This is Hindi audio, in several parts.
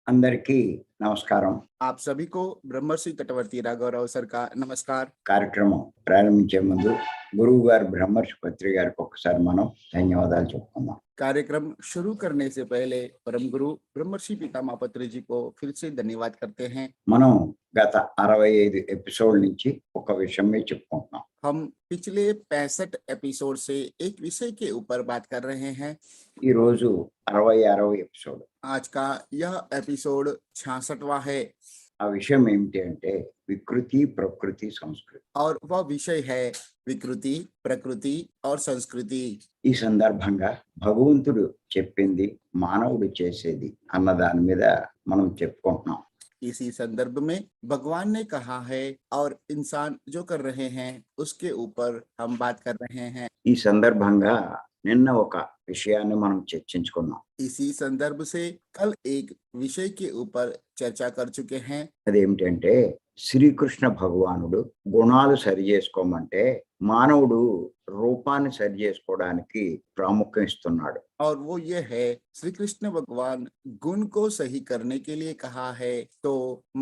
అందరికీ నమస్కారం. आप सभी को ब्रह्मर्षि तटवर्ती राघवराव सर का नमस्कार। కార్యక్రమం ప్రారంభించే ముందు గురువు గారు బ్రహ్మర్షి పత్రి గారికి ఒకసారి మనం ధన్యవాదాలు చెప్పుకుందాం. कार्यक्रम शुरू करने से पहले परम गुरु ब्रह्मर्षि पितामह पत्री जी को फिर से धन्यवाद करते हैं। మనం గత 65 ఎపిసోడ్ నుంచి ఒక విషయం మీద చెప్పుకుంటున్నాం. हम पिछले 65 एपिसोड से एक विषय के ऊपर बात कर रहे हैं। ఈ రోజు 66వ ఎపిసోడ్. आज का यह एपिसोड 66वां है ఆ విషయం ఏమిటి అంటే వికృతి, ప్రకృతి, సంస్కృతి. और वह विषय है विकृति, प्रकृति और संस्कृति। ఈ సందర్భంగా భగవంతుడు చెప్పింది మానవుడు చేసేది అన్న దాని మీద మనం చెప్పుకుంటున్నాం. इसी संदर्भ में भगवान ने कहा है और इंसान जो कर रहे हैं उसके ऊपर हम बात कर रहे हैं। ఈ సందర్భంగా నిన్న ఒక విషయాన్ని మనం చర్చించుకున్నాం. इसी संदर्भ से कल एक विषय के ऊपर चर्चा कर चुके हैं। అదేమిటంటే శ్రీకృష్ణ భగవానుడు గుణాలు సరి చేసుకోమంటే మానవుడు రూపాన్ని సరి చేసుకోవడానికి ప్రాముఖ్యం ఇస్తున్నాడు. और वो ये है श्री कृष्ण भगवान गुण को सही करने के लिए कहा है तो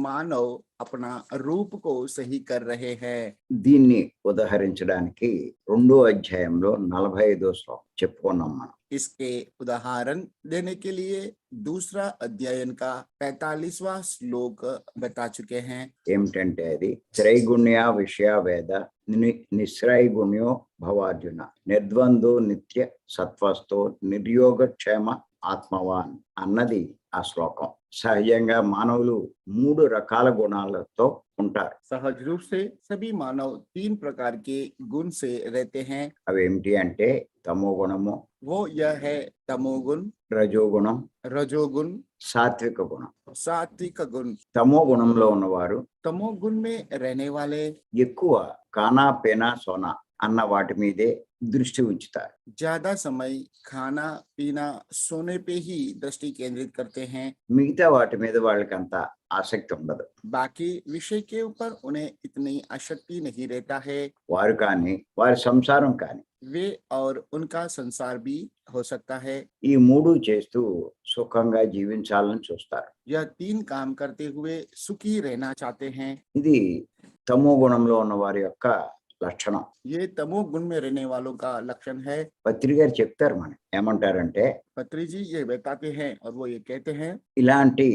मानव अपना रूप को सही कर रहे हैं। దీన్ని ఉదాహరించడానికి 2వ అధ్యాయంలో 45వ శ్లోకం చెప్పుకున్నాం మనం. इसके उदाहरण देने के लिए दूसरा अध्ययन का 45वां श्लोक बता चुके हैं। ఏమిటంటే అది త్రైగుణ్య విషయ వేద నిశ్రైగుణ్యో భవార్జున నిర్ద్వందో నిత్య సత్వస్థో నిర్యోగక్షేమ ఆత్మవాన్ అన్నది ఆ శ్లోకం. సహజంగా మానవులు 3 రకాల గుణాలతో ఉంటారు. सहज रूप से सभी मानव 3 प्रकार के गुण से रहते हैं। అవి ఏమిటి అంటే తమో గుణము, वो यह है तमोगुण, రజోగుణం, रजोगुण, సాత్విక గుణం. सात्विक गुण। తమో గుణంలో ఉన్నవారు तमोगुण में रहने वाले ఎక్కువ కానా పేనా సోనా అన్న వాటి మీదే దృష్టి ఉంచుతారు. ज्यादा समय खाना पीना सोने पे ही दृष्टि केंद्रित करते हैं। మిగతా వాటి మీద వాళ్ళకి అంత ఆసక్తి ఉండదు. बाकी विषय के ऊपर उन्हें इतनी आसक्ति नहीं रहता है। వారు కానీ వారి సంసారం కానీ वे और उनका संसार भी हो सकता है। ఈ 3 చేస్తూ సుఖంగా జీవించాలని చూస్తారు. यह 3 काम करते हुए सुखी रहना चाहते हैं। ఇది తమో గుణంలో ఉన్న వారి యొక్క లక్షణం. ये तमोगुण में रहने वालों का लक्षण है। పత్రి గారు చెప్తారు మనకి ఏమంటారంటే पत्री जी ये बताते हैं और वो ये कहते हैं ఇలాంటి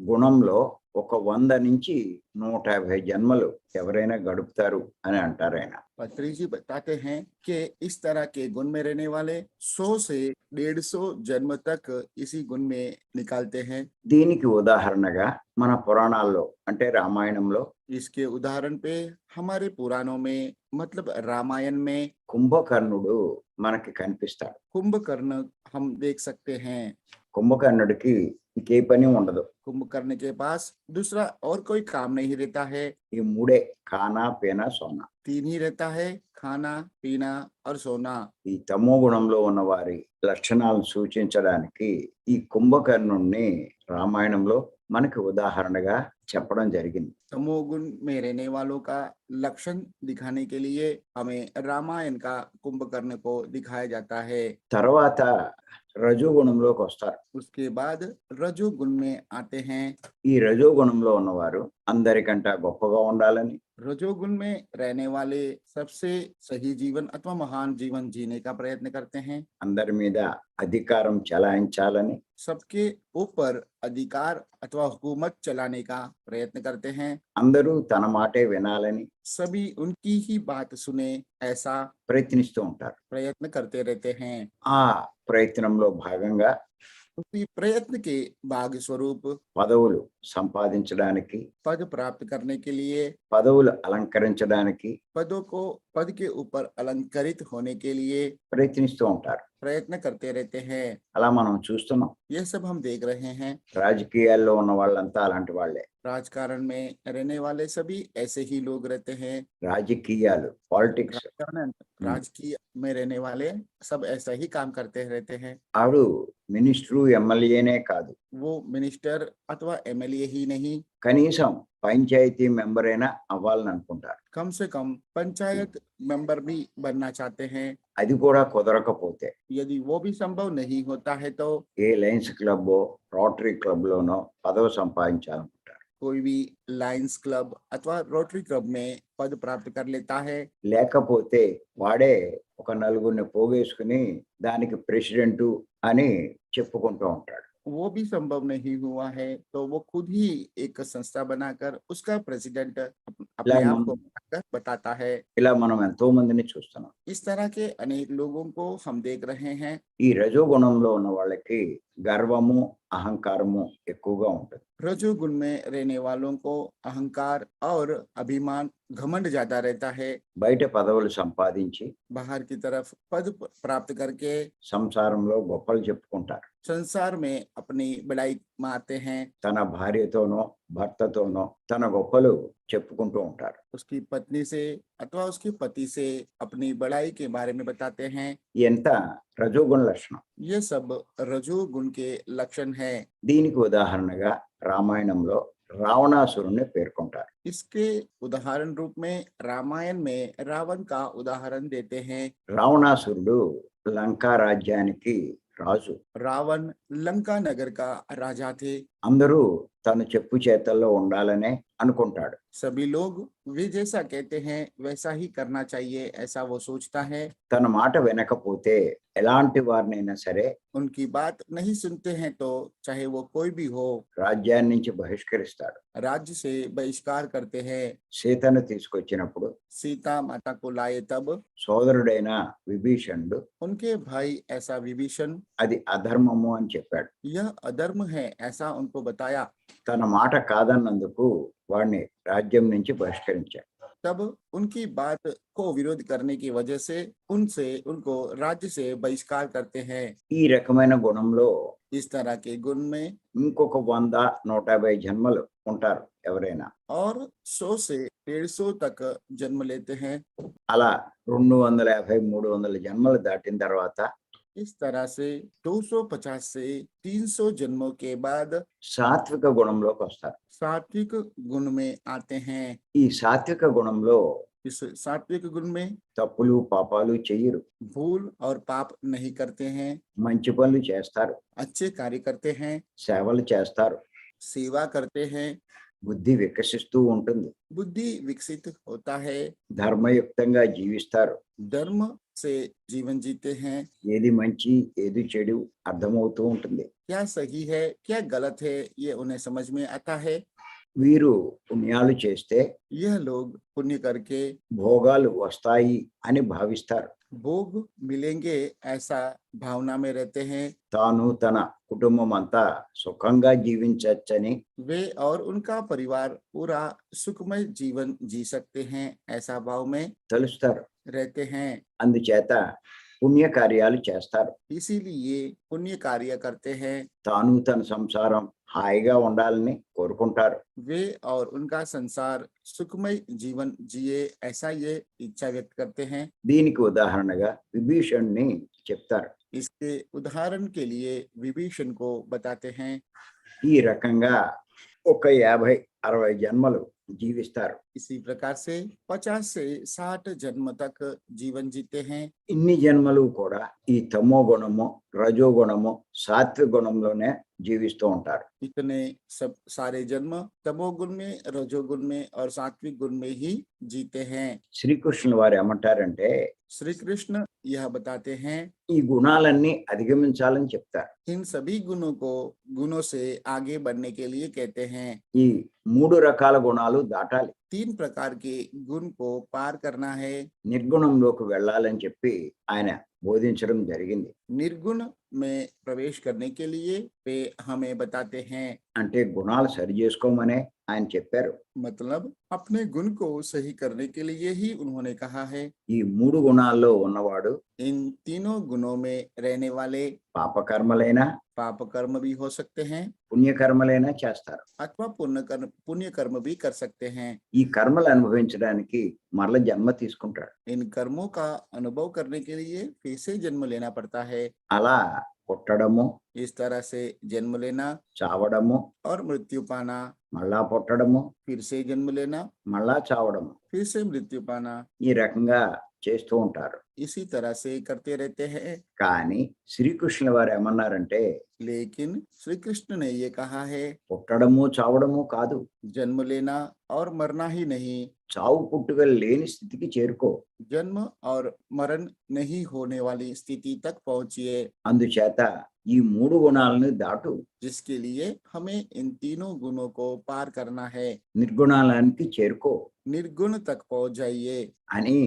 గుణంలో ఒక 100 నుంచి 150 జన్మలు ఎవరైనా గడుపుతారు అని అంటారు ఆయన. पत्री जी बताते हैं कि इस तरह के गुण में रहने वाले 100 से 150 जन्म तक इसी गुण में निकालते हैं। దీనికి ఉదాహరణగా మన పురాణాల్లో అంటే రామాయణంలో इसके उदाहरण पे हमारे पुराणों में मतलब रामायण में కుంభకర్ణుడు మనకి కనిపిస్తాడు. कुंभकर्ण हम देख सकते हैं। కుంభకర్ణుడికి ఇంకే పని ఉండదు. कुंभकर्ण के पास दूसरा और कोई काम नहीं रहता है। ఈ 3 కానా పేనా సోనా. 3 ही रहता है, खाना पीना और सोना। ఈ తమో గుణంలో ఉన్న వారి లక్షణాలను సూచించడానికి ఈ కుంభకర్ణుణ్ణి రామాయణంలో మనకి ఉదాహరణగా చెప్పడం జరిగింది. तमोगुण में रहने वालों का लक्षण दिखाने के लिए हमें रामायण का कुंभकर्ण को दिखाया जाता है। తర్వాత రజోగుణంలోకి వస్తారు. उसके बाद रजोगुण में आते हैं। ఈ రజోగుణంలో ఉన్నవారు అందరికంటే గొప్పగా ఉండాలని, रजोगुण में रहने वाले सबसे सही जीवन अथवा महान जीवन जीने का प्रयत्न करते हैं। అందరి మీద అధికారం చెలాయించాలని, सबके ऊपर अधिकार अथवा हुकूमत चलाने का प्रयत्न करते हैं। అందరూ తన మాటే వినాలని सभी उनकी ही बात सुने ऐसा ప్రయత్నిస్తూ ఉంటారు. प्रयत्न करते रहते हैं। ఆ ప్రయత్నంలో భాగంగా उसी प्रयत्न के भाग स्वरूप పదవులు సంపాదించడానికి, पद प्राप्त करने के लिए, పదవులు అలంకరించడానికి पदों को पद के ऊपर अलंकृत होने के लिए ప్రయత్నిస్తూ ఉంటారు. प्रयत्न करते रहते हैं। అలా మనం చూస్తున్నాం. यह सब हम देख रहे हैं। రాజకీయాల్లో ఉన్న వాళ్ళంతా అలాంటి వాళ్ళే. राजकारण में रहने वाले सभी ऐसे ही लोग रहते हैं। రాజకీయాలు, పాలిటిక్స్. राजकीय में रहने वाले सब ऐसा ही काम करते रहते हैं। ఆవిడ మినిస్టరు, ఎమ్మెల్యేనే కాదు, वो मिनिस्टर अथवा एमएलए लिए ही नहीं, కనీసం పంచాయతీ మెంబర్ అయినా అవ్వాలని అనుకుంటారు. कम से कम पंचायत मेंबर भी बनना चाहते हैं। అది కూడా కుదరకపోతే यदि वो भी संभव नहीं होता है तो ఏ లయన్స్ క్లబ్, రోటరీ క్లబ్‌లోనో పదవి సంపాదించాలనుకుంటారు. कोई भी लायंस क्लब अथवा रोटरी क्लब में पद प्राप्त कर लेता है। లేకపోతే వాడే ఒక నలుగురిని పోగేసుకుని దానికి ప్రెసిడెంటు అని చెప్పుకుంటూ ఉంటాడు. वो भी संभव नहीं हुआ है तो वो खुद ही एक संस्था बनाकर उसका प्रेसिडेंट अपने ఇలా आप మనం को बनाकर बताता है। ఇలా మనం ఎంతో మందిని చూస్తున్నాం. इस तरह के अनेक लोगों को हम देख रहे हैं। ఈ రజోగుణంలో ఉన్న వాళ్ళకి గర్వము, అహంకారము ఎక్కువగా ఉంటుంది. रजोगुण में रहने वालों को अहंकार और अभिमान, घमंड ज्यादा रहता है। బయట పదవులు సంపాదించి बाहर की तरफ पद प्राप्त करके సంసారంలో గొప్పలు చెప్పుకుంటారు. संसार में अपनी बड़ाई मारते हैं। తన భార్యతోనో, భర్తతోనో తన గొప్పలు చెప్పుకుంటూ ఉంటారు. उसकी पत्नी से अथवा उसके पति से अपनी बड़ाई के बारे में बताते हैं। ఎంత రజోగుణ లక్షణం. ये सब रजोगुण के लक्षण है। దీనికి ఉదాహరణగా రామాయణంలో రావణాసురుణ్ణి పేర్కొంటారు. इसके उदाहरण रूप में रामायण में रावण का उदाहरण देते हैं। రావణాసురుడు లంకా రాజ్యానికి రాజు. रावण लंका नगर का राजा थे। అందరూ తను చెప్పు చేతల్లో ఉండాలనే అనుకుంటాడు. सभी लोग वे जैसा कहते हैं वैसा ही करना चाहिए, ऐसा वो सोचता है। తన మాట వినకపోతే ఎలాంటి వారినైనా సరే उनकी बात नहीं सुनते हैं तो चाहे वो कोई भी हो, రాజ్యాన్ని నుంచి బహిష్కరిస్తాడు. राज्य से बहिष्कार करते हैं। సీతను తీసుకొచ్చినప్పుడు सीता माता को लाए तब సోదరుడైన విభీషణుడు उनके भाई ऐसा विभीषण, అది అధర్మము అని చెప్పాడు. यह अधर्म है ऐसा उनको बताया। తన మాట కాదన్నందుకు వాడిని రాజ్యం నుంచి బహిష్కరించాడు. तब उनकी बात को विरोध करने की वजह से उनको राज्य से बहिष्कार करते हैं। ఈ రకమైన గుణంలో इस तरह के गुण में ఇంకొక 100-150 జన్మలు ఉంటారు ఎవరైనా. और 100 से 150 तक जन्म लेते हैं। అలా 250-300 జన్మలు దాటిన తర్వాత इस तरह से 250 से 300 जन्मों के बाद సాత్విక గుణంలోకి వస్తారు. सात्विक गुण में आते हैं। ఈ సాత్విక గుణంలో इस सात्विक गुण में తప్పులు పాపాలు చెయ్యరు. भूल और पाप नहीं करते हैं, మంచి పనులు చేస్తారు, अच्छे कार्य करते हैं, సేవలు చేస్తారు, सेवा करते हैं, బుద్ధి వికసిస్తూ ఉంటుంది, बुद्धि विकसित होता है, ధర్మయుక్తంగా జీవిస్తారు, धर्म से जीवन जीते हैं। ఏది మంచి ఏది చెడు అర్థమవుతూ ఉంటుంది. क्या सही है क्या गलत है ये उन्हें समझ में आता है। వీరు పుణ్యాలు చేస్తే यह लोग पुण्य करके భోగాలు వస్తాయి అని భావిస్తారు. भोग मिलेंगे ऐसा भावना में रहते हैं। తాను తన కుటుంబం అంతా సుఖంగా జీవించచ్చని वे और उनका परिवार पूरा सुखमय जीवन जी सकते हैं ऐसा भाव में తెలుస్తారు. रहते हैं। అందుచేత పుణ్య కార్యాలు చేస్తారు. इसीलिए पुण्य कार्य करते हैं। తాను తన సంసారం హాయిగా ఉండాలని కోరుకుంటారు. वे और उनका संसार सुखमय जीवन जिए ऐसा ये इच्छा व्यक्त करते हैं। దీనికి ఉదాహరణగా విభీషణ్ణి చెప్తారు. इसके उदाहरण के लिए विभीषण को बताते हैं। ఈ రకంగా ఒక 50-60 జన్మలు జీవిస్తారు. इसी प्रकार से 50 से 60 जन्म तक जीवन जीते हैं। ఇన్ని జన్మలు కూడా ఈ తమో గుణము, రజోగుణము, సాత్విక గుణంలోనే జీవిస్తూ ఉంటారు. इतने सब सारे जन्म तमोगुण में, रजोगुण में और सात्विक गुण में ही जीते हैं। శ్రీకృష్ణుల వారు ఏమంటారంటే श्री कृष्ण यह बताते हैं, ఈ గుణాలన్నీ అధిగమించాలని చెప్తారు. इन सभी गुणों से आगे बढ़ने के लिए कहते हैं। ఈ 3 రకాల గుణాలు దాటాలి. 3 प्रकार के गुण को पार करना है। నిర్గుణంలోకి వెళ్ళాలని చెప్పి ఆయన బోధించడం జరిగింది. निर्गुण में प्रवेश करने के लिए वे हमें बताते हैं। అంటే గుణాలు సరి చేసుకోమనే ఆయన చెప్పారు. मतलब अपने गुण को सही करने के लिए ही उन्होंने कहा है। ఈ 3 గుణాల్లో ఉన్నవాడు इन तीनों गुणों में रहने वाले పాపకర్మలైనా पाप कर्म भी हो सकते हैं పుణ్యకర్మలైనా చేస్తారు. अथवा पुण्य कर्म भी कर सकते हैं। ఈ కర్మలు అనుభవించడానికి మరల జన్మ తీసుకుంటాడు. इन कर्मों का अनुभव करने के लिए फिर से जन्म लेना पड़ता है। అలా పుట్టడము, इस तरह से जन्म लेना చావడము, और मृत्यु पाना, మళ్ళా పుట్టడము, फिर से जन्म लेना, మళ్ళా చావడము, फिर से मृत्यु पाना, ఈ రకంగా చేస్తూ ఉంటారు. इसी तरह से करते रहते हैं. కానీ శ్రీకృష్ణుల వారు ఏమన్నారంటే, लेकिन श्री कृष्ण ने ये कहा है, పుట్టడము చావడము కాదు, जन्म लेना और मरना ही नहीं, చావు పుట్టుకలు లేని స్థితికి చేరుకో. जन्म और मरण नहीं होने वाली स्थिति तक पहुंचिए, అందుచేత ఈ 3 గుణాలను దాటు, जिसके लिए हमें इन तीनों गुणों को पार करना है. నిర్గుణాలానికి చేరుకో निर्गुण तक पहुंच जाइए. అని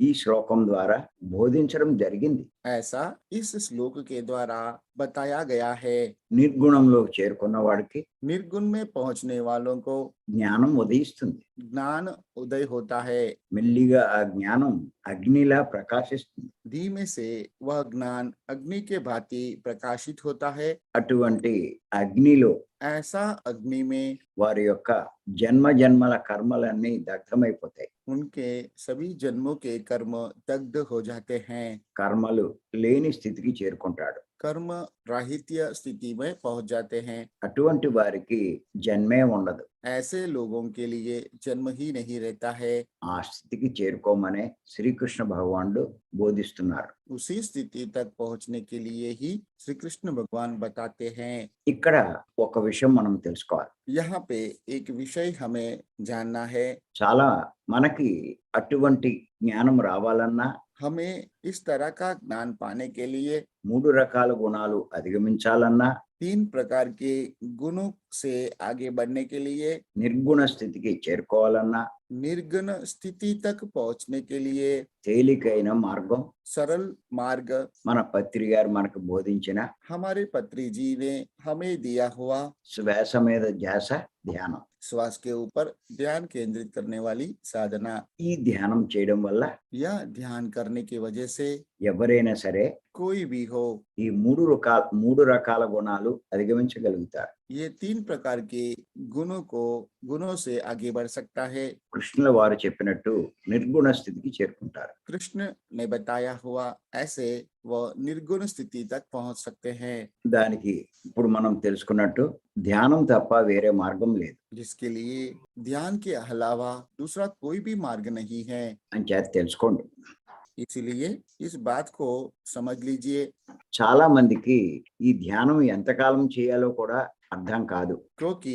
ఈ శ్లోకం ద్వారా బోధించడం జరిగింది. ऐसा इस श्लोक के द्वारा बताया गया है. నిర్గుణంలోకి చేరుకున్న వాడికి निर्गुण में पहुंचने वालों को జ్ఞానం ఉదయిస్తుంది. ज्ञान उदय होता है. మెల్లిగా ఆ జ్ఞానం అగ్నిలా ప్రకాశిస్తుంది. धीमे से वह ज्ञान अग्नि के भांति प्रकाशित होता है. అటువంటి అగ్నిలో ऐसा अग्नि में వారి యొక్క జన్మ జన్మల కర్మలన్నీ దగ్ధమైపోతాయి. उनके सभी जन्मों के कर्म दग्ध हो जाते हैं. కర్మలు లేని స్థితికి చేరుకుంటాడు. कर्म राहित्य स्थिति में पहुंच जाते हैं. అటువంటి వారికి జన్మే ఉండదు. ऐसे लोगों के लिए जन्म ही नहीं रहता है. ఆ స్థితికి చేరుకోమనే శ్రీకృష్ణ భగవానుడు బోధిస్తున్నారు. उसी स्थिति तक पहुंचने के लिए ही श्री कृष्ण भगवान बताते हैं. ఇక్కడ ఒక విషయం మనం తెలుసుకోవాలి. यहाँ पे एक विषय हमें जानना है. చాలా మనకి అటువంటి జ్ఞానం రావాలన్నా, हमें इस तरह का ज्ञान पाने के लिए 3 రకాల గుణాలు అధిగమించాలన్నా, 3 प्रकार के गुणों से आगे बढ़ने के लिए, నిర్గుణ స్థితికి చేరుకోవాలన్నా, निर्गुण स्थिति तक पहुंचने के लिए తేలికైన మార్గం सरल मार्ग మన పత్రి గారు మనకు బోధించిన हमारे पत्री जी ने हमें दिया हुआ శ్వాస మీద ధ్యాస ధ్యానం. श्वास के ऊपर ध्यान केंद्रित करने वाली साधना. ఈ ధ్యానం చేయడం వల్ల यह ध्यान करने की वजह से ఎవరైనా సరే कोई भी हो ఈ 3 రకాల గుణాలు అధిగమించగలుగుతారు. ये 3 प्रकार के गुणों से आगे बढ़ सकता है. కృష్ణుల వారు చెప్పినట్టు నిర్గుణ స్థితికి చేరుకుంటారు. कृष्ण ने बताया हुआ ऐसे वह निर्गुण स्थिति तक पहुंच सकते हैं. దానికి ఇప్పుడు మనం తెలుసుకున్నట్టు ధ్యానం తప్ప వేరే మార్గం లేదు जिसके लिए ध्यान के अलावा दूसरा कोई भी मार्ग नहीं है. అని చేత తెలుసుకోండి. इसलिए इस बात को समझ लीजिए. చాలా మందికి ఈ ధ్యానం ఎంతకాలం చేయాలో కూడా అర్థం కాదు. क्योंकि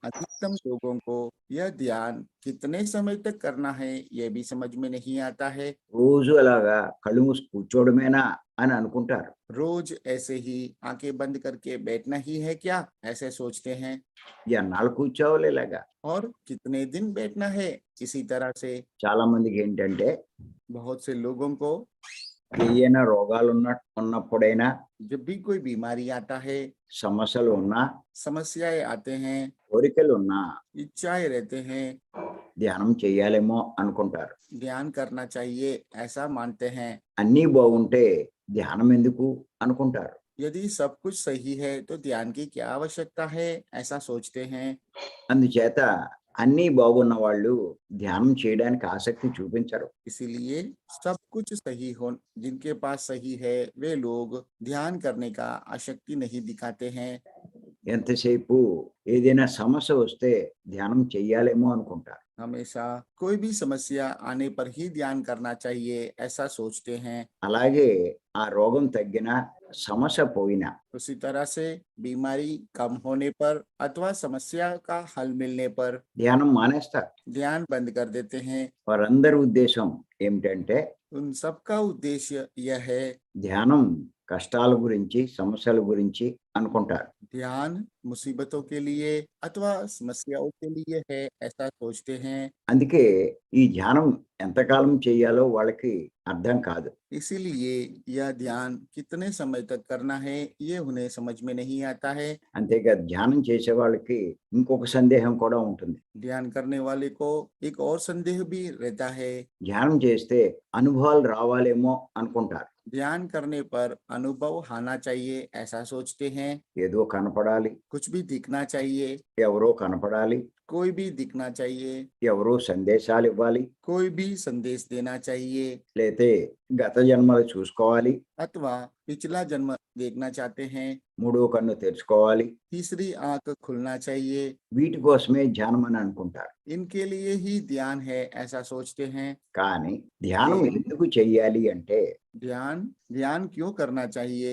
अधिकतम लोगों को यह ध्यान कितने समय तक करना है यह भी समझ में नहीं आता है. రోజు అలాగా కళ్ళు మూసి కూర్చోవడమేనా అని అనుకుంటారు. रोज ऐसे ही आंखें बंद करके बैठना ही है क्या, ऐसे सोचते हैं. ఎన్నాళ్ళు కూర్చోవాలి ఇలాగా. और कितने दिन बैठना है. इसी तरह से చాలా మందికి ఏంటంటే बहुत से लोगों को ఏదైనా రోగాలు ఉన్నప్పుడైనా, जब भी कोई बीमारी आता है, సమస్యలు ఉన్నా, समस्याएं आते हैं, కోరికలు ఉన్నా इच्छाएं रहते हैं, ధ్యానం చేయాలేమో అనుకుంటారు. ध्यान करना चाहिए ऐसा मानते हैं. అన్నీ బాగుంటే ధ్యానం ఎందుకు అనుకుంటారు. यदि सब कुछ सही है तो ध्यान की क्या आवश्यकता है ऐसा सोचते हैं. అందుచేత అన్నీ బాగున్న వాళ్ళు ధ్యానం చేయడానికి ఆసక్తి చూపించరు. इसीलिए सब कुछ सही हो जिनके पास सही है वे लोग ध्यान करने का आसक्ति नहीं दिखाते हैं. ఎంతసేపు ఏదైనా సమస్య వస్తే ధ్యానం చెయ్యాలేమో అనుకుంటారు. हमेशा कोई भी समस्या आने पर ही ध्यान करना चाहिए ऐसा सोचते हैं. అలాగే ఆ రోగం తగ్గినా, సమస్య పోయినా उसी तरह से बीमारी कम होने पर अथवा समस्या का हल मिलने पर ధ్యానం మానేస్తారు. ध्यान बंद कर देते हैं. వారందరి ఉద్దేశం ఏమిటంటే उन सबका उद्देश्य यह है, ధ్యానం కష్టాల గురించి, సమస్యల గురించి అనుకుంటారు. ध्यान मुसीबतों के लिए अथवा समस्याओं के लिए है ऐसा सोचते हैं. అందుకే ఈ ధ్యానం ఎంతకాలం చేయాలో వాళ్ళకి అర్థం కాదు. इसीलिए यह ध्यान कितने समय तक करना है ये उन्हें समझ में नहीं आता है. అంతేకాదు ధ్యానం చేసే వాళ్ళకి ఇంకొక సందేహం కూడా ఉంటుంది. ध्यान करने वाले को एक और संदेह भी रहता है. ధ్యానం చేస్తే అనుభవాలు రావాలేమో అనుకుంటారు. ध्यान करने पर अनुभव आना चाहिए ऐसा सोचते हैं. ఏదో కనపడాలి, कुछ भी दिखना चाहिए, ఎవరో కనపడాలి, कोई भी दिखना चाहिए, ఎవరో సందేశాలు ఇవ్వాలి, कोई भी संदेश देना चाहिए, లేతే గత జన్మలు చూసుకోవాలి, अथवा पिछला जन्म देखना चाहते हैं, మూడో కన్ను తెరుచుకోవాలి. तीसरी आंख खुलना चाहिए। వీటి కోసమే ధ్యానం అని అనుకుంటారు. इनके लिए ही ध्यान है ऐसा सोचते हैं। కానీ ధ్యానం ఎందుకు చెయ్యాలి అంటే ध्यान ध्यान क्यों करना चाहिए?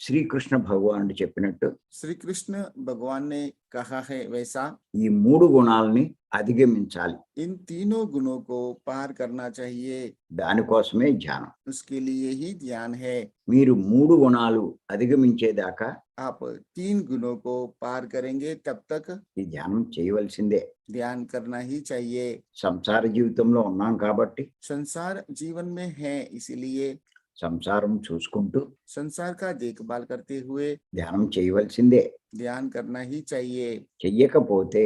శ్రీకృష్ణ భగవానుడు చెప్పినట్టు श्री कृष्ण भगवान ने कहा है वैसा ఈ 3 గుణాలని అధిగమించాలి. इन तीनों गुणों को पार करना चाहिए। దానికోసమే ధ్యానం. उसके लिए ही ध्यान है। మీరు 3 గుణాలు అధిగమించేదాకా आप 3 गुणों को पार करेंगे तब तक ఈ ధ్యానం చేయవలసిందే. ध्यान करना ही चाहिए। సంసార జీవితంలో ఉన్నాం కాబట్టి संसार जीवन में है, इसीलिए సంసారం చూసుకుంటూ संसार का देखभाल करते हुए ధ్యానం చేయవలసిందే. ध्यान करना ही चाहिए। చెయ్యకపోతే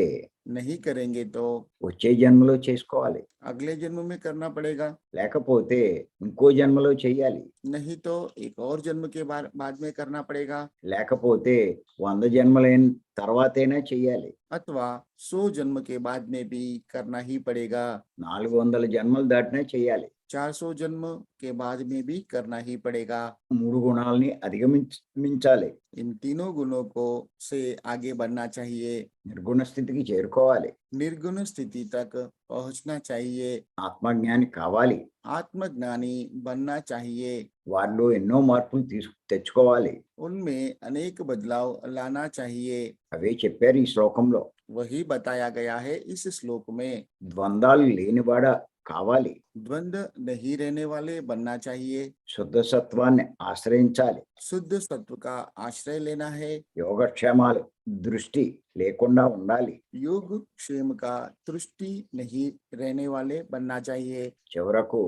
नहीं करेंगे तो వచ్చే జన్మలో చేసుకోవాలి. अगले जन्म में करना पड़ेगा, లేకపోతే ఇంకో జన్మలో చెయ్యాలి. नहीं तो एक और जन्म के बाद में करना पड़ेगा, లేకపోతే 100 జన్మలైన తర్వాతైనా చెయ్యాలి. अथवा 100 जन्म के बाद में भी करना ही पड़ेगा। 400 జన్మలు దాటినా చెయ్యాలి. 400 जन्म के बाद में भी करना ही पड़ेगा। 3 గుణాలని అధిగమించాలి. इन तीनों गुणों को से आगे बढ़ना चाहिए। నిర్గుణ స్థితికి చేరుకోవాలి. निर्गुण स्थिति तक पहुंचना चाहिए। ఆత్మజ్ఞాని కావాలి. आत्मज्ञानी बनना चाहिए। వారిలో ఎన్నో మార్పులు తెచ్చుకోవాలి. उनमें अनेक बदलाव लाना चाहिए। అవే చెప్పారు ఈ శ్లోకంలో. वही बताया गया है इस श्लोक में। ద్వంద్వాలు లేనివాడ కావాలి. द्वंद्व नहीं रहने वाले बनना चाहिए। శుద్ధ సత్వాన్ని ఆశ్రయించాలి. शुद्ध सत्व का आश्रय लेना है। యోగక్షేమాలు దృష్టి లేకుండా ఉండాలి. योग क्षेम का दृष्टि नहीं रहने वाले बनना चाहिए। చివరకు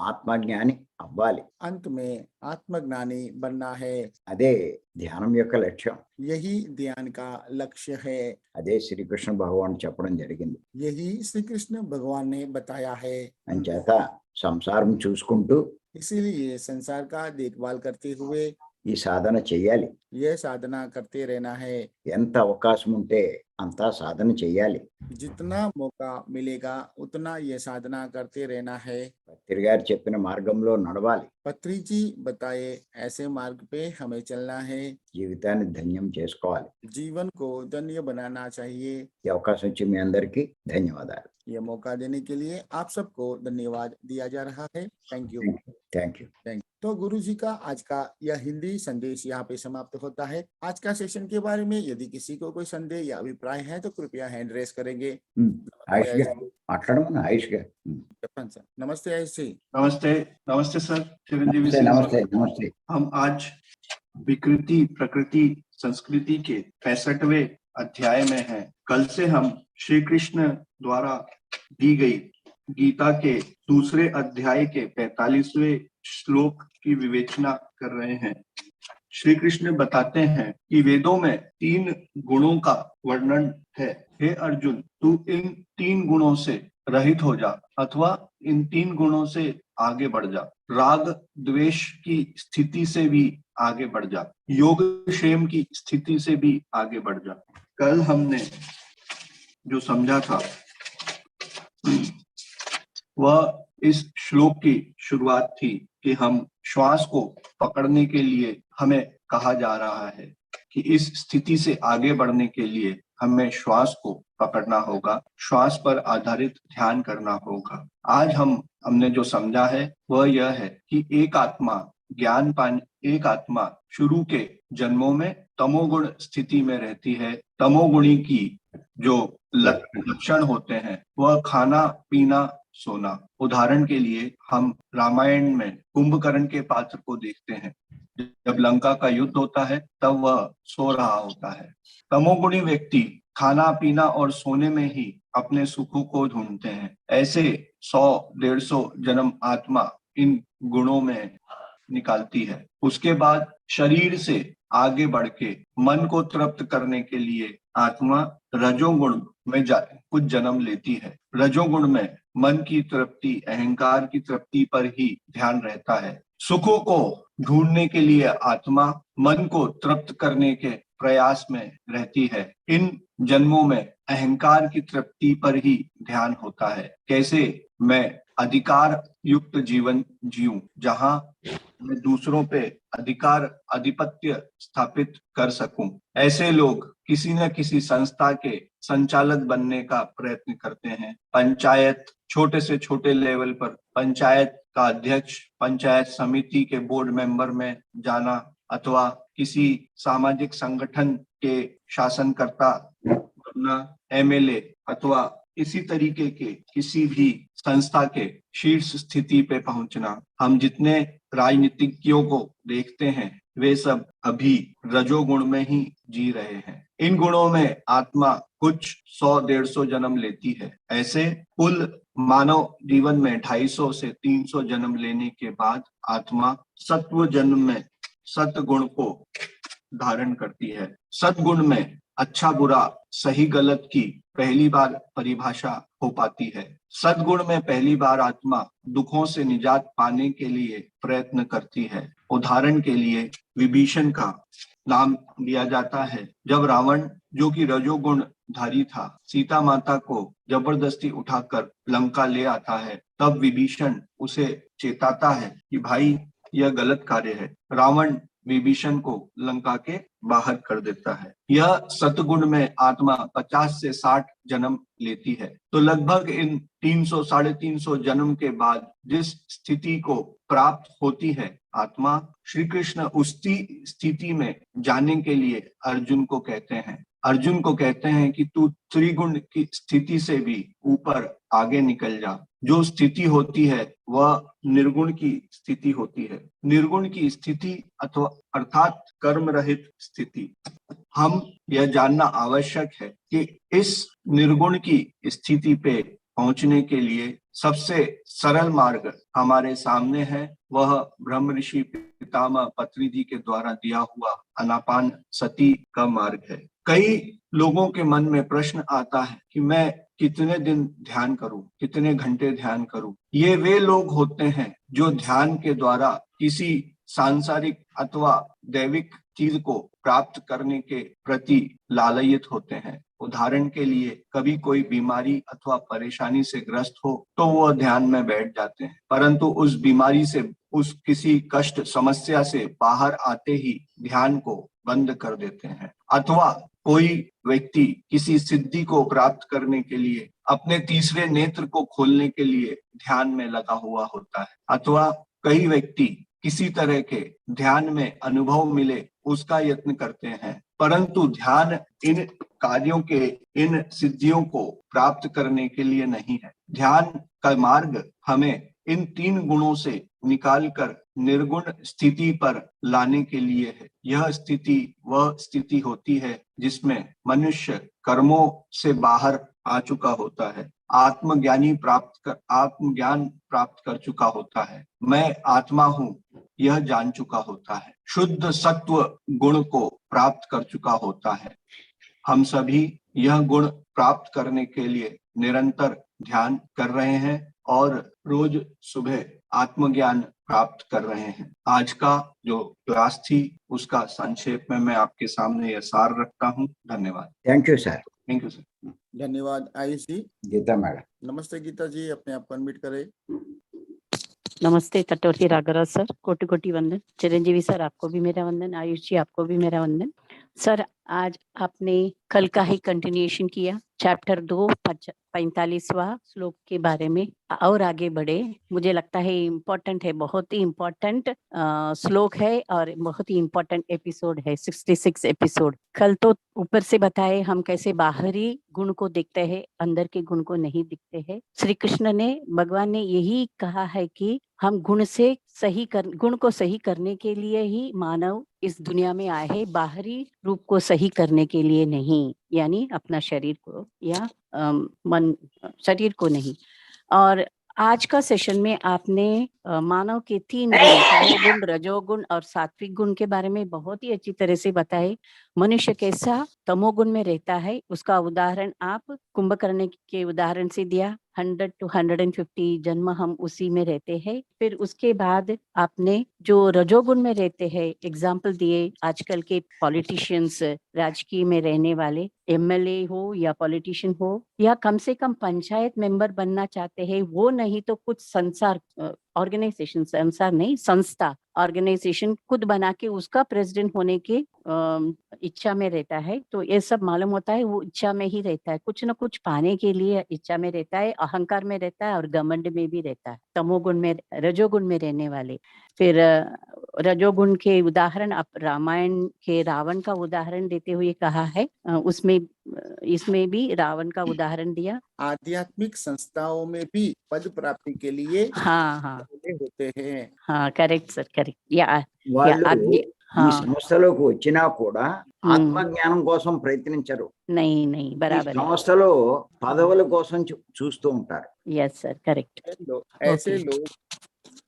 ఆత్మజ్ఞాని అవ్వాలి. अंत में आत्मज्ञानी बनना है। అదే ధ్యానం యొక్క లక్ష్యం. यही ध्यान का लक्ष्य है। అదే శ్రీకృష్ణ భగవాన్ చెప్పడం జరిగింది. यही श्री कृष्ण भगवान ने बताया है। అంచేత సంసారం చూసుకుంటూ इसीलिए संसार का देखभाल करते हुए ఈ సాధన చెయ్యాలి. यह साधना करते रहना है। ఎంత అవకాశం ఉంటే అంతా సాధన చెయ్యాలి. जितना मौका मिलेगा उतना यह साधना करते रहना है। పత్రి గారు చెప్పిన మార్గంలో నడవాలి. पत्री जी बताए ऐसे मार्ग पे हमें चलना है। జీవితాన్ని ధన్యం చేసుకోవాలి. जीवन को धन्य बनाना चाहिए। ఈ అవకాశం ఇచ్చి మీ అందరికీ ధన్యవాదాలు. यह मौका देने के लिए आप सबको धन्यवाद दिया जा रहा है। Thank you. Thank you. तो गुरु जी का आज का यह हिंदी संदेश यहाँ पे समाप्त होता है। आज का सेशन के बारे में यदि किसी को कोई संदेह या अभिप्राय है तो कृपया हैंड रेस करेंगे। ఆయుష్ గారు మాట్లాడమని. ఆయుష్ గారు. नमस्ते आयुष जी। नमस्ते। नमस्ते सर चिरंजीवी నమస్తే सिंह। నమస్తే నమస్తే. हम आज विकृति प्रकृति संस्कृति के 65वें अध्याय में हैं। कल से हम श्री कृष्ण द्वारा दी गई गीता के दूसरे अध्याय के 45वें श्लोक की विवेचना कर रहे हैं। श्री कृष्ण बताते हैं कि वेदों में 3 गुणों का वर्णन है। हे अर्जुन, तू इन 3 गुणों से रहित हो जा अथवा इन 3 गुणों से आगे बढ़ जा। राग द्वेष की स्थिति से भी आगे बढ़ जा, योग क्षेम की स्थिति से भी आगे बढ़ जा। कल हमने जो समझा था वह इस श्लोक की शुरुआत थी कि हम श्वास को पकड़ने के लिए हमें कहा जा रहा है कि इस स्थिति से आगे बढ़ने के लिए हमें श्वास को पकड़ना होगा, श्वास पर आधारित ध्यान करना होगा। आज हमने जो समझा है वह यह है कि एक आत्मा शुरू के जन्मों में तमोगुण स्थिति में रहती है। तमोगुणी की जो लक्षण होते हैं वह खाना पीना सोना। उदाहरण के लिए हम रामायण में कुंभकर्ण के पात्र को देखते हैं। जब लंका का युद्ध होता है तब वह सो रहा होता है। तमोगुणी व्यक्ति खाना पीना और सोने में ही अपने सुखों को ढूंढते हैं। ऐसे 100-150 जन्म आत्मा इन गुणों में निकालती है। उसके बाद शरीर से आगे बढ़ के मन को तृप्त करने के लिए आत्मा रजोगुण में कुछ जन्म लेती है। रजोगुण में मन की तृप्ति, अहंकार की तृप्ति पर ही ध्यान रहता है। सुखों को ढूंढने के लिए आत्मा मन को तृप्त करने के प्रयास में रहती है। इन जन्मों में अहंकार की तृप्ति पर ही ध्यान होता है। कैसे मैं अधिकार युक्त जीवन जीऊं, जहां मैं दूसरों पे आधिपत्य स्थापित कर सकूं। ऐसे लोग किसी न किसी संस्था के संचालक बनने का प्रयत्न करते हैं। पंचायत, छोटे से छोटे लेवल पर पंचायत का अध्यक्ष, पंचायत समिति के बोर्ड मेंबर में जाना, अथवा किसी सामाजिक संगठन के शासनकर्ता बनना, एमएलए अथवा इसी तरीके के किसी भी संस्था के शीर्ष स्थिति पे पहुंचना। हम जितने राजनीतिज्ञों को देखते हैं वे सब अभी रजोगुण में ही जी रहे हैं। इन गुणों में आत्मा कुछ 100-150 जन्म लेती है। ऐसे कुल मानव जीवन में 250 से 300 जन्म लेने के बाद आत्मा सत्व जन्म में सत्गुण को धारण करती है। सद्गुण में अच्छा बुरा सही गलत की पहली बार परिभाषा हो पाती है। सद्गुण में पहली बार आत्मा दुखों से निजात पाने के लिए प्रयत्न करती है। उदाहरण के लिए विभीषण का नाम लिया जाता है। जब रावण, जो कि रजोगुण धारी था, सीता माता को जबरदस्ती उठाकर लंका ले आता है, तब विभीषण उसे चेताता है कि भाई यह गलत कार्य है। रावण विभीषण को लंका के बाहर कर देता है। यह सतगुण में आत्मा 50 से 60 जन्म लेती है। तो लगभग इन 300-350 जन्म के बाद जिस स्थिति को प्राप्त होती है आत्मा, श्री कृष्ण उस स्थिति में जाने के लिए अर्जुन को कहते हैं कि तू त्रिगुण की स्थिति से भी ऊपर आगे निकल जा। जो स्थिति होती है वह निर्गुण की स्थिति होती है। निर्गुण की स्थिति अथवा अर्थात कर्म रहित स्थिति। हम यह जानना आवश्यक है कि इस निर्गुण की स्थिति पे पहुंचने के लिए सबसे सरल मार्ग हमारे सामने है। वह ब्रह्म ऋषि पितामह पत्री जी के द्वारा दिया हुआ आनापान सती का मार्ग है। कई लोगों के मन में प्रश्न आता है कि मैं कितने दिन ध्यान करूं, कितने घंटे ध्यान करूं। ये वे लोग होते हैं जो ध्यान के द्वारा किसी सांसारिक अथवा दैविक चीज को प्राप्त करने के प्रति लालयित होते हैं। उदाहरण के लिए कभी कोई बीमारी अथवा परेशानी से ग्रस्त हो तो वह ध्यान में बैठ जाते हैं, परंतु उस बीमारी से, उस किसी कष्ट समस्या से बाहर आते ही ध्यान को बंद कर देते हैं। अथवा कोई व्यक्ति किसी सिद्धि को प्राप्त करने के लिए अपने तीसरे नेत्र को खोलने के लिए ध्यान में लगा हुआ होता है। अथवा कई व्यक्ति किसी तरह के ध्यान में अनुभव मिले उसका यत्न करते हैं, परंतु ध्यान इन कार्यों के, इन सिद्धियों को प्राप्त करने के लिए नहीं है। ध्यान का मार्ग हमें इन 3 गुणों से निकालकर निर्गुण स्थिति पर लाने के लिए है। यह स्थिति वह स्थिति होती है जिसमें मनुष्य कर्मों से बाहर आ चुका होता है, आत्मज्ञान प्राप्त कर चुका होता है, मैं आत्मा हूँ यह जान चुका होता है, शुद्ध सत्व गुण को प्राप्त कर चुका होता है। हम सभी यह गुण प्राप्त करने के लिए निरंतर ध्यान कर रहे हैं और रोज सुबह आत्मज्ञान प्राप्त कर रहे हैं। आज का जो क्लास थी उसका संक्षेप में मैं आपके सामने यह सार रखता हूँ। धन्यवाद। Thank you sir. Thank you sir. धन्यवाद आयुष जी। गीता मैडम। नमस्ते गीता जी, अपने आप को अनम्यूट करें। नमस्ते तटवर्ती रागराज सर, कोटि कोटि वंदन। चिरंजीवी सर आपको भी मेरा वंदन, आयुष जी आपको भी मेरा वंदन। सर आज आपने कल का ही कंटिन्यूएशन किया, चैप्टर 2 45वां श्लोक के बारे में और आगे बढ़े। मुझे लगता है इम्पोर्टेंट है, बहुत ही इम्पोर्टेंट श्लोक है और बहुत ही इम्पोर्टेंट एपिसोड है, 66 एपिसोड। कल तो ऊपर से बताए हम कैसे बाहरी गुण को देखते हैं, अंदर के गुण को नहीं दिखते हैं। श्री कृष्ण ने, भगवान ने यही कहा है कि हम गुण को सही करने के लिए ही मानव इस दुनिया में आए हैं, बाहरी रूप को सही करने के लिए नहीं, यानी अपना शरीर को या शरीर को नहीं। और आज का सेशन में आपने मानव के 3 गुण, तमोगुण, रजोगुण और सात्विक गुण के बारे में बहुत ही अच्छी तरह से बताए। मनुष्य कैसा तमोगुण में रहता है उसका उदाहरण आप कुंभकर्ण के उदाहरण से दिया। 100 to 150 जन्म हम उसी में रहते हैं। फिर उसके बाद आपने जो रजोगुण में रहते हैं एग्जाम्पल दिए, आजकल के पॉलिटिशियंस, राजकीय में रहने वाले, एमएलए हो या पॉलिटिशियन हो या कम से कम पंचायत मेंबर बनना चाहते हैं, वो नहीं तो कुछ संसार ऑर्गेनाइजेशन, संसार नहीं संस्था, ऑर्गेनाइजेशन खुद बना के उसका प्रेसिडेंट होने के इच्छा में रहता है। तो ये सब मालूम होता है वो इच्छा में ही रहता है, कुछ न कुछ पाने के लिए इच्छा में रहता है, अहंकार में रहता है और घमंड में भी रहता है, तमोगुण में, रजोगुण में रहने वाले। फिर रजोगुण के उदाहरण आप रामायण के रावण का उदाहरण देते हुए कहा है, उसमें इसमें भी रावण का उदाहरण दिया। आध्यात्मिक संस्थाओं में भी पद प्राप्ति के लिए हाँ हाँ झगड़े होते हैं। हाँ, करेक्ट सर, करेक्ट। या వాళ్ళు ఈ हाँ సంస్థలోకి వచ్చినా కూడా हम्म, ఆత్మజ్ఞానం కోసం ప్రయత్నించరు. नहीं नहीं ఈ बराबर है। సంస్థలో పదవుల కోసం చూస్తూ ఉంటారు. Yes sir, correct. ऐसे Okay. लोग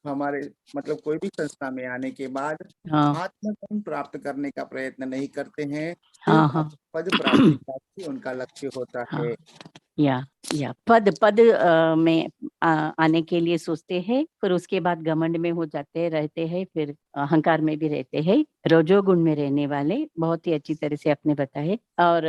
हमारे मतलब कोई भी संस्था में आने के बाद हाँ आत्मज्ञान प्राप्त करने का प्रयत्न नहीं करते हैं, हाँ सिर्फ हाँ पद प्राप्ति का ही उनका लक्ष्य होता हाँ, है। या पद पद में आने के लिए सोचते हैं, फिर उसके बाद घमंड में हो जाते रहते हैं, फिर अहंकार में भी रहते हैं। रजोगुण में रहने वाले बहुत ही अच्छी तरह से आपने बताए। और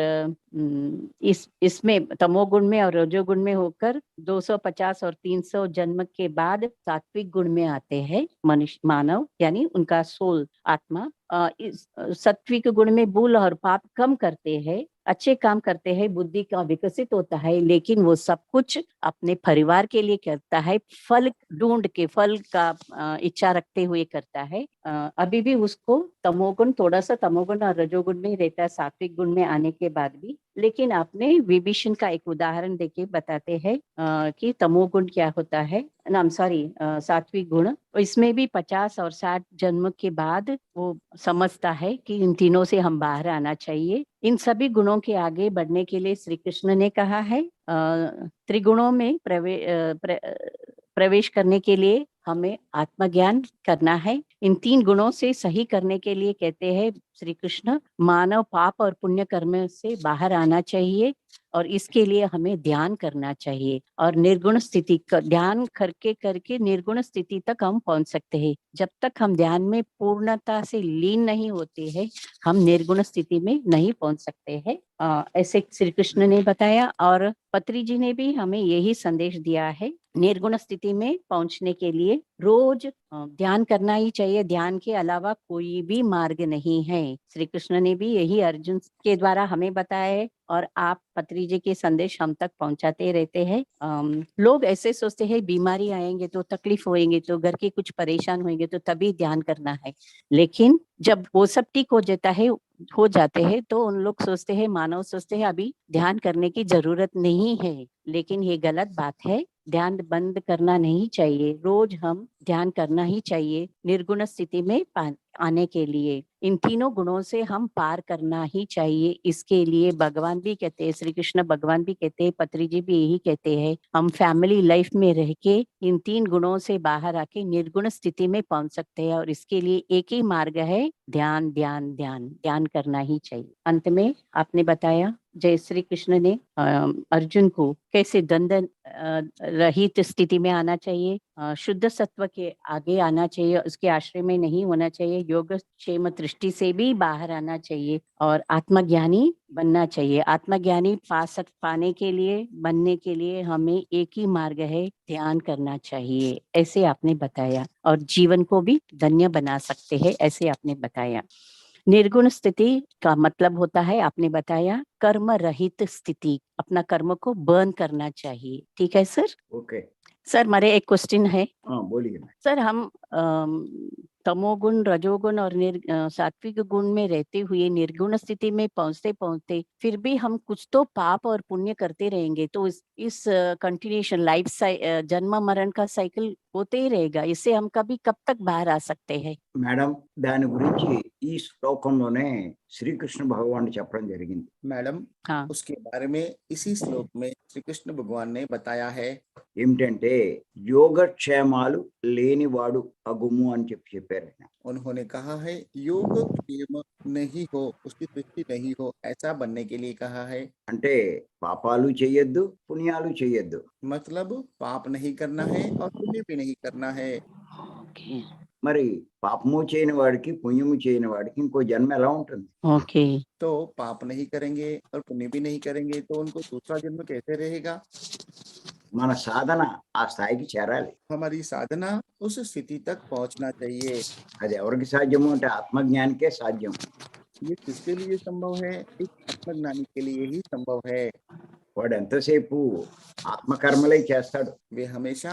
इसमें तमोगुण में और रजोगुण में होकर 250 और 300 जन्म के बाद सात्विक गुण में आते हैं मनुष्य, मानव यानी उनका सोल, आत्मा। इस सात्विक गुण में भूल और पाप कम करते हैं, अच्छे काम करते हैं, बुद्धि का विकसित होता है, लेकिन वो सब कुछ अपने परिवार के लिए करता है, फल ढूंढ के, फल का इच्छा रखते हुए करता है। अभी भी उसको तमोगुण, थोड़ा सा तमोगुण और रजोगुण में रहता है सात्विक गुण में आने के बाद भी। लेकिन आपने विभीषण का एक उदाहरण देके बताते हैं कि तमोगुण क्या होता है, नाम सॉरी सात्विक गुण। इसमें भी 50 और 60 जन्म के बाद वो समझता है कि इन तीनों से हम बाहर आना चाहिए। इन सभी गुणों के आगे बढ़ने के लिए श्री कृष्ण ने कहा है त्रिगुणों में प्रवेश करने के लिए हमें आत्मज्ञान करना है। इन 3 गुणों से सही करने के लिए कहते हैं श्री कृष्ण, मानव पाप और पुण्य कर्म से बाहर आना चाहिए और इसके लिए हमें ध्यान करना चाहिए और निर्गुण स्थिति का ध्यान करके करके निर्गुण स्थिति तक हम पहुंच सकते हैं। जब तक हम ध्यान में पूर्णता से लीन नहीं होते हैं, हम निर्गुण स्थिति में नहीं पहुंच सकते हैं। ऐसे श्री कृष्ण ने बताया और पत्री जी ने भी हमें यही संदेश दिया है। निर्गुण स्थिति में पहुंचने के लिए रोज ध्यान करना ही चाहिए, ध्यान के अलावा कोई भी मार्ग नहीं है। श्री कृष्ण ने भी यही अर्जुन के द्वारा हमें बताया है और आप पत्री जी के संदेश हम तक पहुंचाते रहते हैं। लोग ऐसे सोचते हैं बीमारी आएंगे तो, तकलीफ होएंगे तो, घर के कुछ परेशान होंगे तो तभी ध्यान करना है, लेकिन जब वो सब ठीक हो जाते हैं तो उन लोग सोचते हैं, मानव सोचते हैं अभी ध्यान करने की जरूरत नहीं है, लेकिन ये गलत बात है। ध्यान बंद करना नहीं चाहिए, रोज हम ध्यान करना ही चाहिए निर्गुण स्थिति में आने के लिए। इन तीनों गुणों से हम पार करना ही चाहिए। इसके लिए भगवान भी कहते हैं, श्री कृष्ण भगवान भी कहते हैं, पत्री जी भी यही कहते हैं, हम फैमिली लाइफ में रह के इन 3 गुणों से बाहर आके निर्गुण स्थिति में पहुंच सकते हैं और इसके लिए एक ही मार्ग है, ध्यान ध्यान ध्यान ध्यान करना ही चाहिए। अंत में आपने बताया जय श्री कृष्ण ने अर्जुन को कैसे द्वंद्व रहित स्थिति में आना चाहिए, शुद्ध सत्व के आगे आना चाहिए, उसके आश्रय में नहीं होना चाहिए, योग क्षेम दृष्टि से भी बाहर आना चाहिए और आत्मज्ञानी बनना चाहिए। आत्मज्ञानी पाने के लिए, बनने के लिए हमें एक ही मार्ग है, ध्यान करना चाहिए, ऐसे आपने बताया और जीवन को भी धन्य बना सकते हैं, ऐसे आपने बताया। निर्गुण स्थिति का मतलब होता है, आपने बताया, कर्म रहित स्थिति, अपना कर्म को बर्न करना चाहिए। ठीक है सर। ओके सर मेरे एक क्वेश्चन है। हाँ बोलिए। सर हम तमोगुण, रजोगुण और सात्विक गुण में रहते हुए निर्गुण स्थिति में पहुंचते पहुंचते फिर भी हम कुछ तो पाप और पुण्य करते रहेंगे, तो इस कंटिन्यूएशन लाइफ जन्म मरण का साइकिल होते ही रहेगा, इससे हम कब तक बाहर आ सकते हैं? మేడం దాని గురించి ఈ శ్లోకంలోనే శ్రీకృష్ణ భగవానుడు చెప్పడం జరిగింది. मैडम हाँ उसके बारे में इसी श्लोक में श्री कृष्ण भगवान ने बताया है ఏమిటంటే యోగక్షేమాలు లేనివాడు అగుము అని చెప్పారు ఆయన. उन्होंने कहा है योग क्षेम नहीं हो, उसकी सृष्टि नहीं हो, ऐसा बनने के लिए कहा है। అంటే పాపాలు చేయొద్దు, పుణ్యాలు చేయొద్దు. मतलब पाप नहीं करना है और पुण्य भी नहीं करना है। ओके మరి పాపము చేయని వాడికి పుణ్యము చేయని వాడికి ఇంకో జన్మ ఎలా ఉంటుంది? ओके तो पाप नहीं करेंगे और पुण्य भी नहीं करेंगे तो उनको दूसरा जन्म कैसे रहेगा? మన సాధన ఆ స్థాయికి చేరాలి. हमारी साधना उस स्थिति तक पहुंचना चाहिए। అది ఎవరికి సాధ్యము అంటే ఆత్మజ్ఞానికే సాధ్యం. ये किसके लिए संभव है? एक आत्मज्ञानी के लिए ही संभव है। వాడు ఎంతసేపు ఆత్మకర్మలే చేస్తాడు, वे हमेशा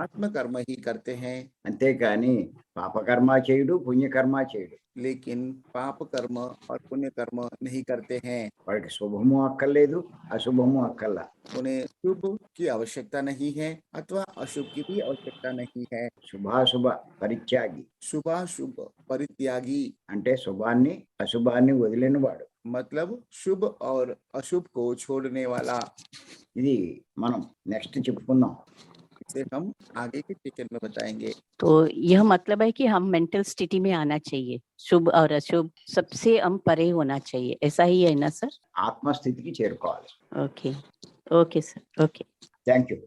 आत्मकर्म ही करते हैं, అంతేకాని పాపకర్మ చేయడు, పుణ్యకర్మ చేయడు. लेकिन पाप कर्म और पुण्य कर्म नहीं करते हैं। వాడికి శుభము అక్కర్లేదు, అశుభము అక్కర్లా. उन्हें शुभ की आवश्यकता नहीं है अथवा अशुभ की भी आवश्यकता नहीं है। శుభాశుభ పరిత్యాగి शुभाशुभ परित्यागी అంటే శుభాన్ని అశుభాన్ని వదిలేనివాడు. मतलब शुभ और अशुभ को छोड़ने वाला। ఇది మనం నెక్స్ట్ చెప్పుకుందాం. इसे हम आगे के सेशन में बताएंगे। तो यह मतलब है कि हम मेंटल स्थिति में आना चाहिए, शुभ और अशुभ सबसे हम परे होना चाहिए, ऐसा ही है ना सर? ఆత్మస్థితికి చేరుకోవాలి. Okay okay sir okay thank you.